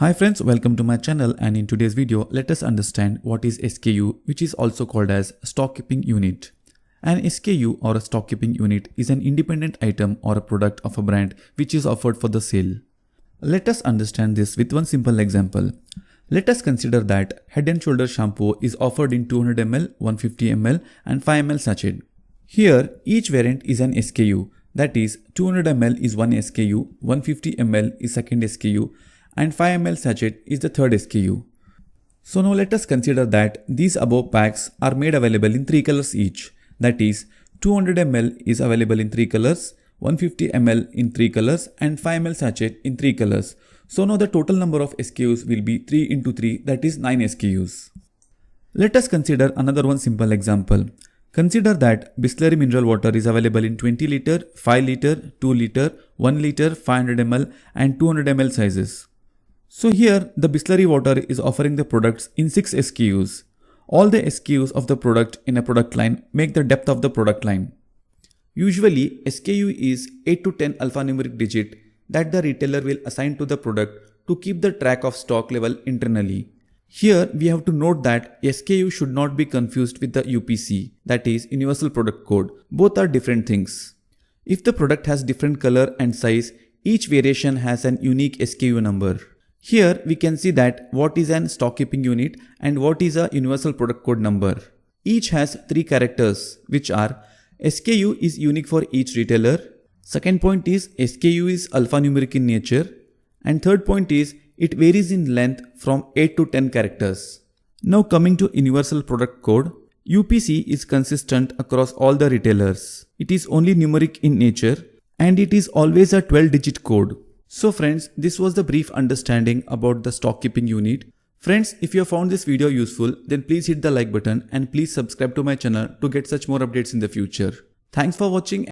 Hi friends, welcome to my channel, and in today's video let us understand what is SKU, which is also called as stock keeping unit. An SKU or a stock keeping unit is an independent item or a product of a brand which is offered for the sale. Let us understand this with one simple example. Let us consider that Head and Shoulder shampoo is offered in 200 ml, 150 ml and 5 ml sachet. Here each variant is an SKU, that is 200 ml is one SKU, 150 ml is second SKU and 5 ml sachet is the third SKU. So now let us consider that these above packs are made available in 3 colors each, that is 200 ml is available in 3 colors, 150 ml in 3 colors and 5 ml sachet in 3 colors. So now the total number of SKUs will be 3 into 3, that is 9 SKUs. Let us consider another one simple example. Consider that Bisleri mineral water is available in 20 liter, 5 liter, 2 liter, 1 liter, 500 ml and 200 ml sizes. So here the Bisleri water is offering the products in 6 SKUs. All the SKUs of the product in a product line make the depth of the product line. Usually SKU is 8 to 10 alphanumeric digit that the retailer will assign to the product to keep the track of stock level internally. Here we have to note that SKU should not be confused with the UPC, that is Universal Product Code. Both are different things. If the product has different color and size, each variation has an unique SKU number. Here we can see that what is an stock keeping unit and what is a Universal Product Code number. Each has 3 characters, which are SKU is unique for each retailer. Second point is SKU is alphanumeric in nature. And third point is it varies in length from 8 to 10 characters. Now coming to Universal Product Code, UPC is consistent across all the retailers. It is only numeric in nature and it is always a 12-digit code. So friends, this was the brief understanding about the stock keeping unit. Friends, if you have found this video useful, then please hit the like button and please subscribe to my channel to get such more updates in the future. Thanks for watching.